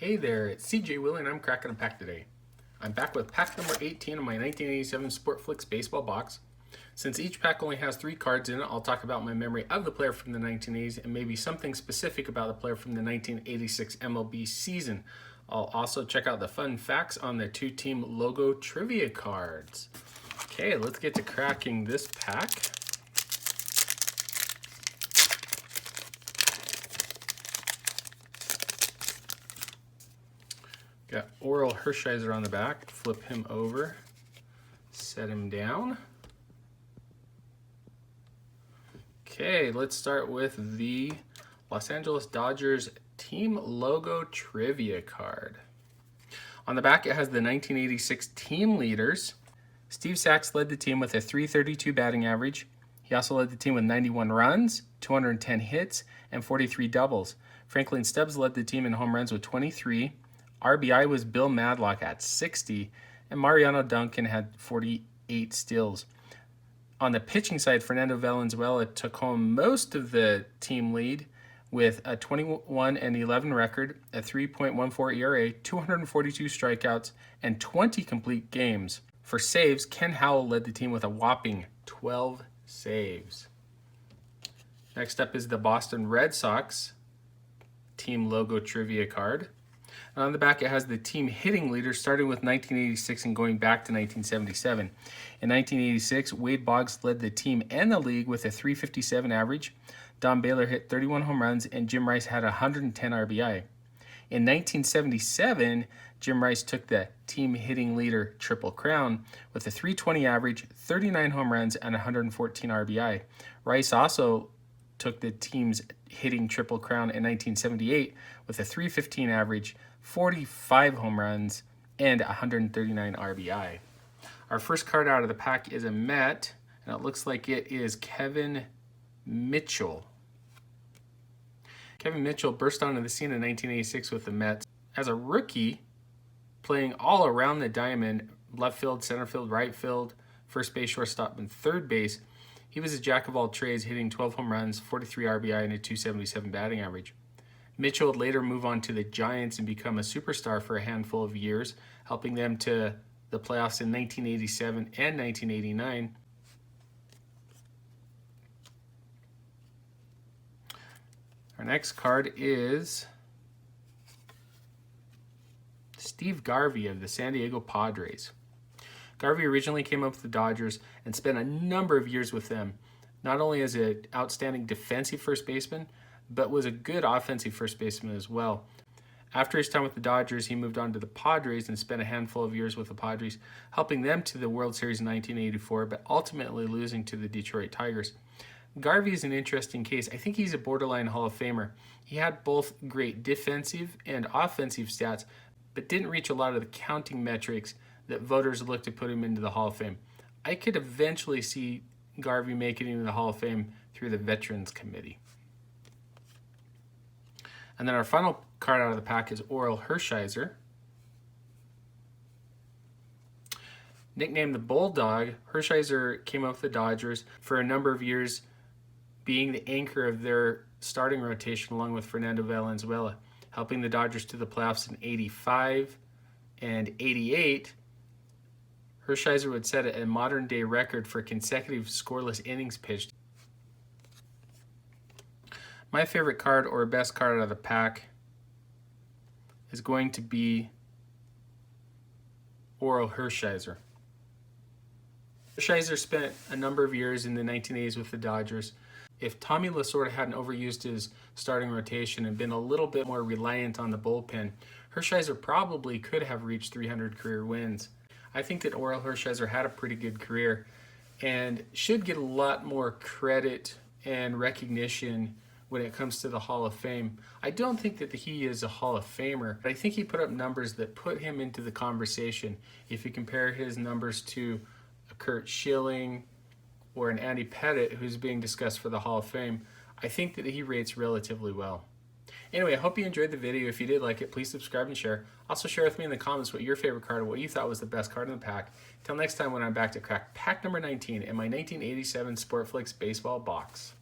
Hey there, it's CJ Willie and I'm cracking a pack today. I'm back with pack number 18 of my 1987 Sportflics baseball box. Since each pack only has 3 cards in it, I'll talk about my memory of the player from the 1980s and maybe something specific about the player from the 1986 MLB season. I'll also check out the fun facts on the 2-team logo trivia cards. Okay, let's get to cracking this pack. Got Oral Hershiser on the back. Flip him over, set him down. Okay, let's start with the Los Angeles Dodgers team logo trivia card. On the back, it has the 1986 team leaders. Steve Sax led the team with a .332 batting average. He also led the team with 91 runs, 210 hits, and 43 doubles. Franklin Stubbs led the team in home runs with 23. RBI was Bill Madlock at 60, and Mariano Duncan had 48 steals. On the pitching side, Fernando Valenzuela took home most of the team lead with a 21-11 record, a 3.14 ERA, 242 strikeouts, and 20 complete games. For saves, Ken Howell led the team with a whopping 12 saves. Next up is the Boston Red Sox team logo trivia card. And on the back, it has the team hitting leaders starting with 1986 and going back to 1977. In 1986, Wade Boggs led the team and the league with a .357 average. Don Baylor hit 31 home runs, and Jim Rice had 110 RBI. In 1977, Jim Rice took the team hitting leader Triple Crown with a .320 average, 39 home runs, and 114 RBI. Rice also took the team's hitting Triple Crown in 1978 with a .315 average, 45 home runs, and 139 RBI. Our first card out of the pack is a Met, and it looks like it is Kevin Mitchell. Kevin Mitchell burst onto the scene in 1986 with the Mets as a rookie, playing all around the diamond, left field, center field, right field, first base, shortstop, and third base. He was a jack of all trades, hitting 12 home runs, 43 RBI, and a .277 batting average. Mitchell would later move on to the Giants and become a superstar for a handful of years, helping them to the playoffs in 1987 and 1989. Our next card is Steve Garvey of the San Diego Padres. Garvey originally came up with the Dodgers and spent a number of years with them, not only as an outstanding defensive first baseman, but was a good offensive first baseman as well. After his time with the Dodgers, he moved on to the Padres and spent a handful of years with the Padres, helping them to the World Series in 1984, but ultimately losing to the Detroit Tigers. Garvey is an interesting case. I think he's a borderline Hall of Famer. He had both great defensive and offensive stats, but didn't reach a lot of the counting metrics that voters look to put him into the Hall of Fame. I could eventually see Garvey make it into the Hall of Fame through the Veterans Committee. And then our final card out of the pack is Oral Hershiser. Nicknamed the Bulldog, Hershiser came up with the Dodgers for a number of years, being the anchor of their starting rotation along with Fernando Valenzuela, helping the Dodgers to the playoffs in '85 and '88. Hershiser would set a modern-day record for consecutive scoreless innings pitched. My favorite card, or best card out of the pack, is going to be Oral Hershiser. Hershiser spent a number of years in the 1980s with the Dodgers. If Tommy Lasorda hadn't overused his starting rotation and been a little bit more reliant on the bullpen, Hershiser probably could have reached 300 career wins. I think that Oral Hershiser had a pretty good career and should get a lot more credit and recognition when it comes to the Hall of Fame. I don't think that he is a Hall of Famer, but I think he put up numbers that put him into the conversation. If you compare his numbers to a Curt Schilling or an Andy Pettitte, who's being discussed for the Hall of Fame, I think that he rates relatively well. Anyway, I hope you enjoyed the video. If you did like it, please subscribe and share. Also share with me in the comments what your favorite card or what you thought was the best card in the pack. Till next time when I'm back to crack pack number 19 in my 1987 Sportflics baseball box.